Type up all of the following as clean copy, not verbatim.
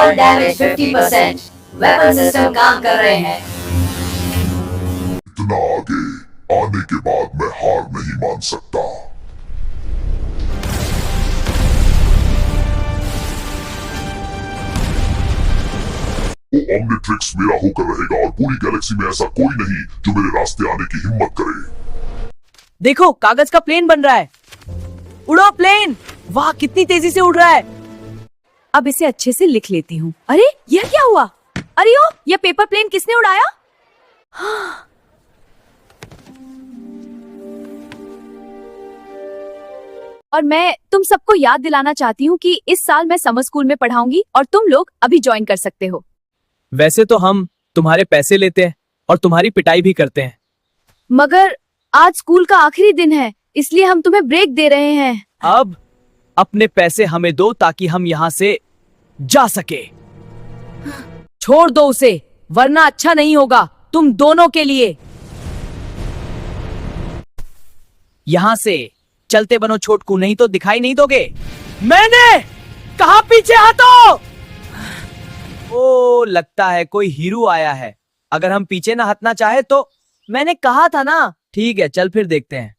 All damage 50%. Weapon system काम कर रहे हैं। इतना आगे आने के बाद मैं हार नहीं मान सकता। वो ओमनिट्रिक्स मेरा होकर रहेगा और पूरी गैलेक्सी में ऐसा कोई नहीं जो मेरे रास्ते आने की हिम्मत करे। देखो कागज का प्लेन बन रहा है। उड़ो प्लेन। वाह कितनी तेजी से उड़ रहा है। अब इसे अच्छे से लिख लेती हूँ। अरे यह क्या हुआ? अरे ओ यह पेपर प्लेन किसने उड़ाया? और मैं तुम सबको याद दिलाना चाहती हूँ कि इस साल मैं समर स्कूल में पढ़ाऊंगी और तुम लोग अभी ज्वाइन कर सकते हो। वैसे तो हम तुम्हारे पैसे लेते हैं और तुम्हारी पिटाई भी करते हैं, मगर आज स्कूल का आखिरी दिन है इसलिए हम तुम्हें ब्रेक दे रहे हैं। अब अपने पैसे हमें दो ताकि हम यहाँ से जा सके। छोड़ दो उसे वरना अच्छा नहीं होगा तुम दोनों के लिए। यहाँ से चलते बनो छोटकू, नहीं तो दिखाई नहीं दोगे। मैंने कहा पीछे हटो। ओ लगता है कोई हीरो आया है। अगर हम पीछे ना हटना चाहे तो मैंने कहा था ना। ठीक है चल फिर देखते हैं।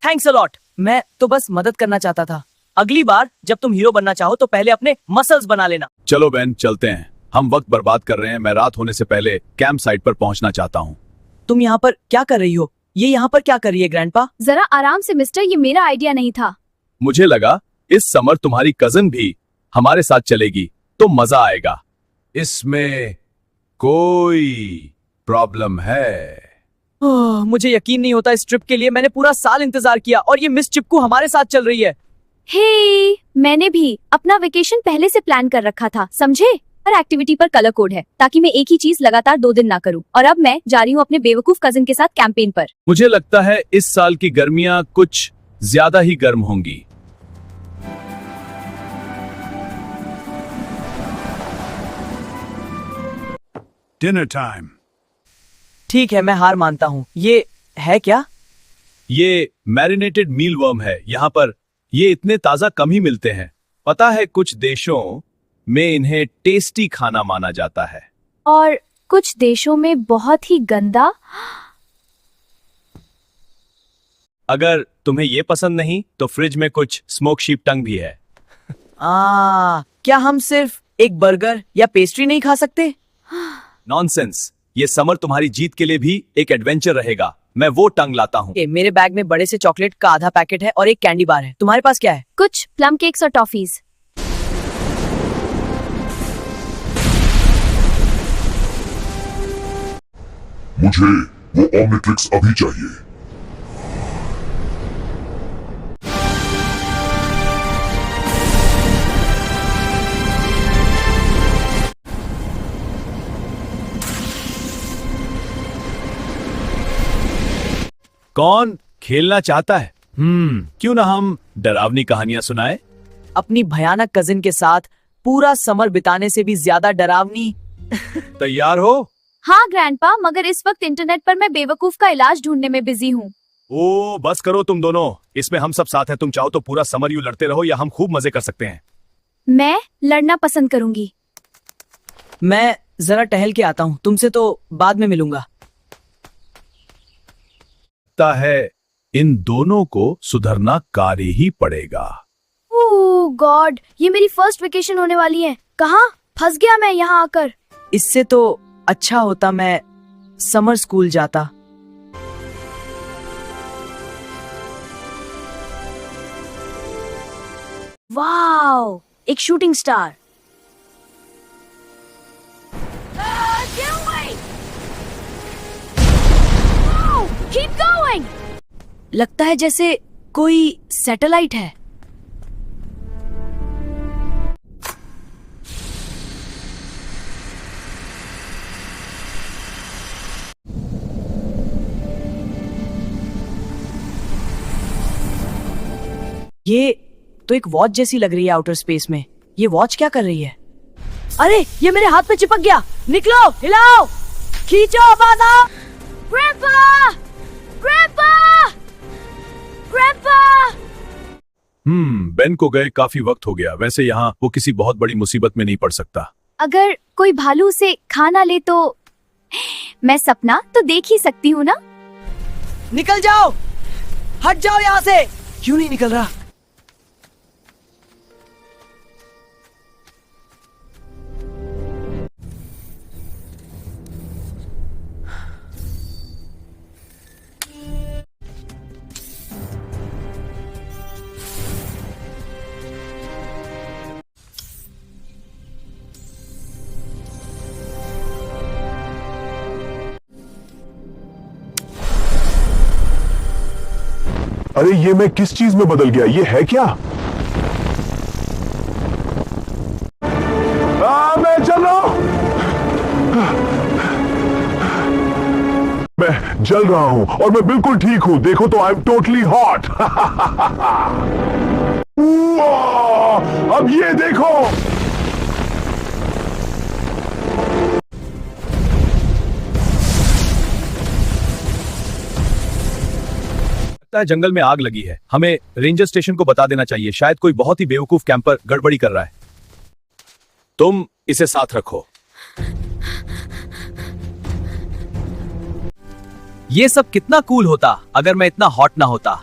Thanks a lot. मैं तो बस मदद करना चाहता था। अगली बार जब तुम हीरो बनना चाहो तो पहले अपने मसल्स बना लेना। चलो बेन चलते हैं, हम वक्त बर्बाद कर रहे हैं। मैं रात होने से पहले कैंप साइट पर पहुंचना चाहता हूँ। तुम यहाँ पर क्या कर रही हो? ये यहाँ पर क्या कर रही है ग्रैंडपा? जरा आराम से मिस्टर, ये मेरा आइडिया नहीं था। मुझे लगा इस समर तुम्हारी कजन भी हमारे साथ चलेगी तो मजा आएगा। इसमें कोई प्रॉब्लम है? मुझे यकीन नहीं होता। इस ट्रिप के लिए मैंने पूरा साल इंतजार किया और ये मिस चिपकू हमारे साथ चल रही है। हे, मैंने भी अपना वेकेशन पहले से प्लान कर रखा था, समझे? हर एक्टिविटी पर कलर कोड है ताकि मैं एक ही चीज लगातार 2 दिन ना करूं। और अब मैं जा रही हूँ अपने बेवकूफ कजिन के साथ कैंपेन पर। मुझे लगता है इस साल की गर्मियां कुछ ज्यादा ही गर्म होंगी। Dinner time. ठीक है मैं हार मानता हूँ। ये है क्या? ये मैरिनेटेड मील वर्म है। यहाँ पर ये इतने ताजा कम ही मिलते हैं। पता है कुछ देशों में इन्हें टेस्टी खाना माना जाता है और कुछ देशों में बहुत ही गंदा। अगर तुम्हें ये पसंद नहीं तो फ्रिज में कुछ स्मोक शीप टंग भी है। क्या हम सिर्फ एक बर्गर या पेस्ट्री नहीं खा सकते? नॉनसेंस। ये समर तुम्हारी जीत के लिए भी एक एडवेंचर रहेगा। मैं वो टंग लाता हूँ। मेरे बैग में बड़े से चॉकलेट का आधा पैकेट है और एक कैंडी बार है। तुम्हारे पास क्या है? कुछ प्लम केक्स और टॉफीज। मुझे वो ओमनिट्रिक्स अभी चाहिए। कौन खेलना चाहता है? क्यों ना हम डरावनी कहानियां सुनाए? अपनी भयानक कजिन के साथ पूरा समर बिताने से भी ज्यादा डरावनी। तैयार हो? हाँ ग्रैंडपा, मगर इस वक्त इंटरनेट पर मैं बेवकूफ का इलाज ढूंढने में बिजी हूँ। ओ बस करो तुम दोनों, इसमें हम सब साथ हैं। तुम चाहो तो पूरा समर यूं लड़ते रहो या हम खूब मजे कर सकते हैं। मैं लड़ना पसंद करूंगी। मैं जरा टहल के आता हूँ, तुमसे तो बाद में मिलूंगा। लगता है इन दोनों को सुधरना कार्य ही पड़ेगा। ओह गॉड, ये मेरी फर्स्ट वेकेशन होने वाली है। कहाँ फंस गया मैं यहाँ आकर। इससे तो अच्छा होता मैं समर स्कूल जाता। वाओ, एक शूटिंग स्टार। Keep going! लगता है जैसे कोई सैटेलाइट है। ये तो एक वॉच जैसी लग रही है आउटर स्पेस में। ये वॉच क्या कर रही है? अरे ये मेरे हाथ में चिपक गया। निकलो, हिलाओ, खींचो, बाधा। ग्रैंडपा! ग्रैंडपा! ग्रैंडपा! बेन को गए काफी वक्त हो गया। वैसे यहाँ वो किसी बहुत बड़ी मुसीबत में नहीं पड़ सकता। अगर कोई भालू उसे खा ना ले तो मैं सपना तो देख ही सकती हूँ ना। निकल जाओ, हट जाओ यहाँ से। क्यों नहीं निकल रहा? अरे ये मैं किस चीज में बदल गया? ये है क्या? मैं चल रहा हूं। मैं जल रहा हूं और मैं बिल्कुल ठीक हूं। देखो तो आई एम टोटली हॉट। अब ये देखो। लगता है जंगल में आग लगी है। हमें रेंजर स्टेशन को बता देना चाहिए। शायद कोई बहुत ही बेवकूफ कैंपर गड़बड़ी कर रहा है। तुम इसे साथ रखो। ये सब कितना कूल होता अगर मैं इतना हॉट ना होता।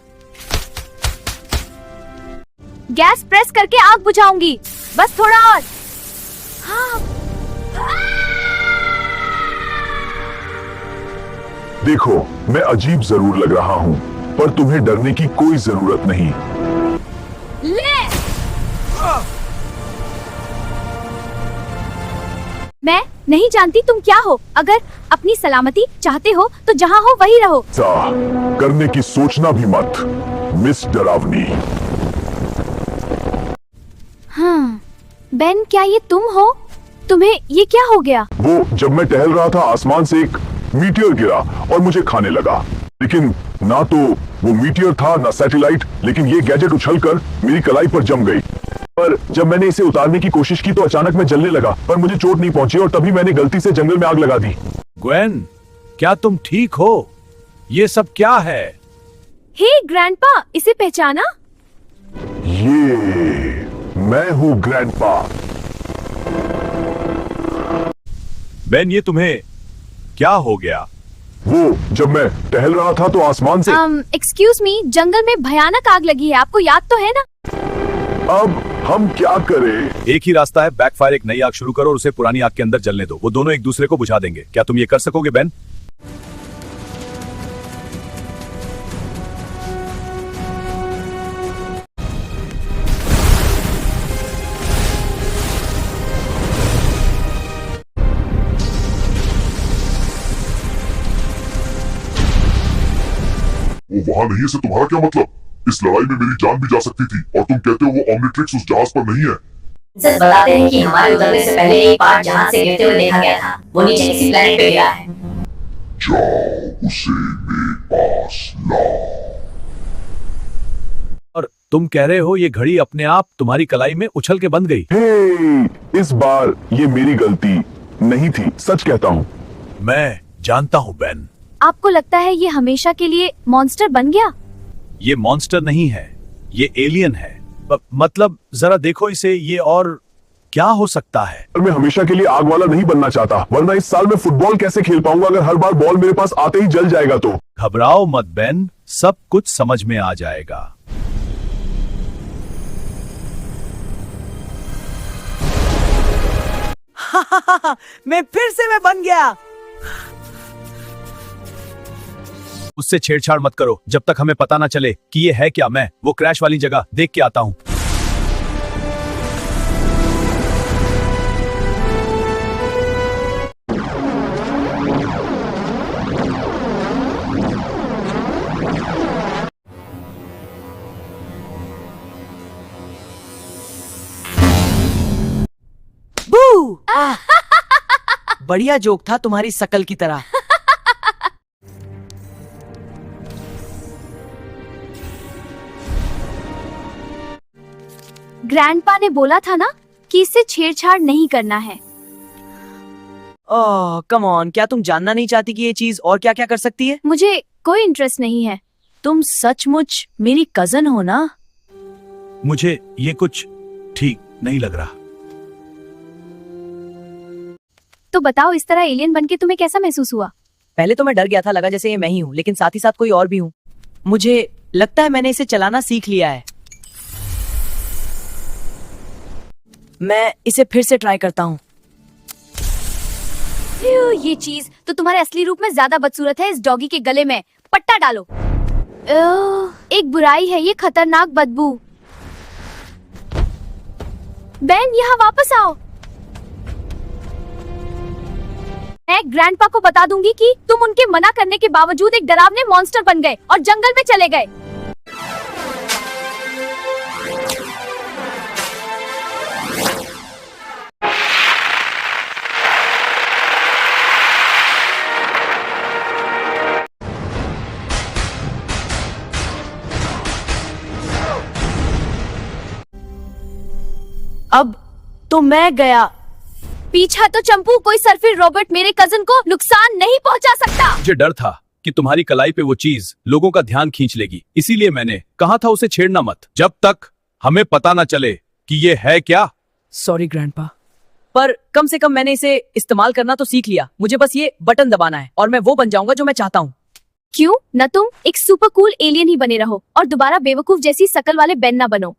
गैस प्रेस करके आग बुझाऊंगी। बस थोड़ा और। हाँ। देखो, मैं अजीब जरूर लग रहा हूं, पर तुम्हें डरने की कोई जरूरत नहीं। ले। मैं नहीं जानती तुम क्या हो। अगर अपनी सलामती चाहते हो तो जहाँ हो वही रहो। करने की सोचना भी मत, मिस डरावनी। हाँ, बेन क्या ये तुम हो? तुम्हें ये क्या हो गया? वो जब मैं टहल रहा था आसमान से एक मीटियर गिरा और मुझे खाने लगा। लेकिन ना तो वो मीटियर था ना सैटेलाइट, लेकिन ये गैजेट उछलकर मेरी कलाई पर जम गई। पर जब मैंने इसे उतारने की कोशिश की तो अचानक मैं जलने लगा, पर मुझे चोट नहीं पहुंची और तभी मैंने गलती से जंगल में आग लगा दी। ग्वेन, क्या तुम ठीक हो? ये सब क्या है? हे ग्रैंडपा, इसे पहचाना? ये मैं हूँ ग्रैंडपा। बेन, ये तुम्हें क्या हो गया? वो जब मैं टहल रहा था तो आसमान से एक्सक्यूज मी, जंगल में भयानक आग लगी है, आपको याद तो है ना? अब हम क्या करें? एक ही रास्ता है, बैकफायर एक नई आग शुरू करो और उसे पुरानी आग के अंदर जलने दो। वो दोनों एक दूसरे को बुझा देंगे। क्या तुम ये कर सकोगे बेन? वो वहां नहीं है, से तुम्हारा क्या मतलब? इस लड़ाई में मेरी जान भी जा सकती थी और तुम कहते हो वो ओमनिट्रिक्स उस जहाज पर नहीं है। सच बताते हैं कि हमारे उतरने से पहले एक पार्ट जहां से गिरते हुए देखा गया था, वो नीचे किसी प्लेनेट पे गिरा है। जाओ उसे मेरे पास लाओ। और तुम कह रहे हो ये घड़ी अपने आप तुम्हारी कलाई में उछल के बंद गई? हे, इस बार ये मेरी गलती नहीं थी, सच कहता हूँ। मैं जानता हूँ बेन। आपको लगता है ये हमेशा के लिए मॉन्स्टर बन गया? ये मॉन्स्टर नहीं है, ये एलियन है। मतलब जरा देखो इसे, ये और क्या हो सकता है? मैं हमेशा के लिए आग वाला नहीं बनना चाहता, वरना इस साल मैं फुटबॉल कैसे खेल पाऊंगा अगर हर बार बॉल मेरे पास आते ही जल जाएगा तो। घबराओ मत बेन, सब कुछ समझ में आ जाएगा। मैं फिर से मैं बन गया। उससे छेड़छाड़ मत करो जब तक हमें पता ना चले कि ये है क्या। मैं वो क्रैश वाली जगह देख के आता हूं। बू! बढ़िया जोक था तुम्हारी शकल की तरह। ग्रैंडपा ने बोला था ना कि इससे छेड़छाड़ नहीं करना है। ओह कम ऑन, क्या तुम जानना नहीं चाहती कि ये चीज और क्या क्या कर सकती है? मुझे कोई इंटरेस्ट नहीं है। तुम सचमुच मेरी कजन हो ना? मुझे ये कुछ ठीक नहीं लग रहा। तो बताओ, इस तरह एलियन बनके तुम्हें कैसा महसूस हुआ? पहले तो मैं डर गया था, लगा जैसे ये मैं ही हूँ, लेकिन साथ ही साथ कोई और भी हूँ। मुझे लगता है मैंने इसे चलाना सीख लिया है। मैं इसे फिर से ट्राई करता हूँ। ये चीज तो तुम्हारे असली रूप में ज्यादा बदसूरत है। इस डॉगी के गले में पट्टा डालो। एक बुराई है ये, खतरनाक बदबू। बेन, यहाँ वापस आओ। मैं ग्रैंडपा को बता दूंगी कि तुम उनके मना करने के बावजूद एक डरावने मॉन्स्टर बन गए और जंगल में चले गए। अब तो मैं गया। पीछा तो चंपू, कोई सरफिर रॉबर्ट मेरे कजन को नुकसान नहीं पहुंचा सकता। मुझे डर था कि तुम्हारी कलाई पे वो चीज लोगों का ध्यान खींच लेगी, इसीलिए मैंने कहा था उसे छेड़ना मत जब तक हमें पता न चले कि ये है क्या। सॉरी ग्रैंडपा, पर कम से कम मैंने इसे इस्तेमाल करना तो सीख लिया। मुझे बस ये बटन दबाना है और मैं वो बन जाऊंगा जो मैं चाहता हूँ। क्यों न तुम एक सुपर कूल एलियन ही बने रहो और दोबारा बेवकूफ जैसी शकल वाले बेन ना बनो।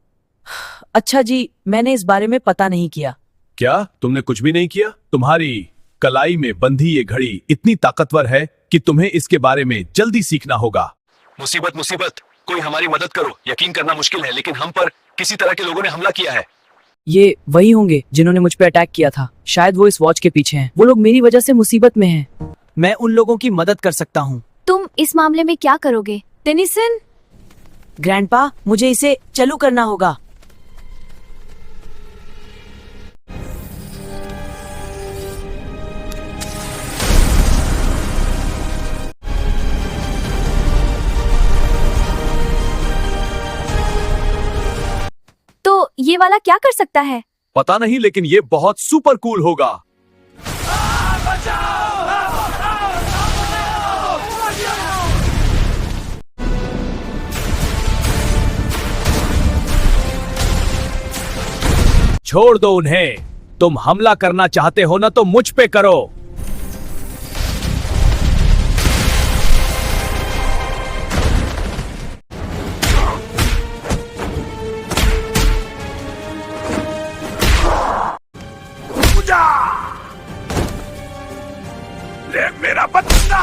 अच्छा जी, मैंने इस बारे में पता नहीं किया। क्या तुमने कुछ भी नहीं किया? तुम्हारी कलाई में बंधी ये घड़ी इतनी ताकतवर है कि तुम्हें इसके बारे में जल्दी सीखना होगा। मुसीबत मुसीबत, कोई हमारी मदद करो। यकीन करना मुश्किल है, लेकिन हम पर किसी तरह के लोगों ने हमला किया है। ये वही होंगे जिन्होंने मुझ पे अटैक किया था। शायद वो इस वॉच के पीछे हैं। वो लोग मेरी वजह से मुसीबत में हैं। मैं उन लोगों की मदद कर सकता हूँ। तुम इस मामले में क्या करोगे टेनिसन? ग्रैंडपा, मुझे इसे चालू करना होगा। तो ये वाला क्या कर सकता है? पता नहीं, लेकिन ये बहुत सुपर कूल होगा। छोड़ दो उन्हें। तुम हमला करना चाहते हो ना, तो मुझ पे करो। ले मेरा बच्चा।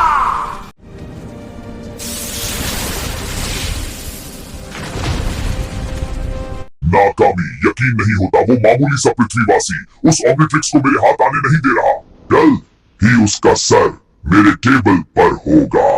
नाकामी, यकीन नहीं होता वो मामूली सा पृथ्वीवासी उस ऑम्निट्रिक्स को मेरे हाथ आने नहीं दे रहा। जल्द ही उसका सर मेरे टेबल पर होगा।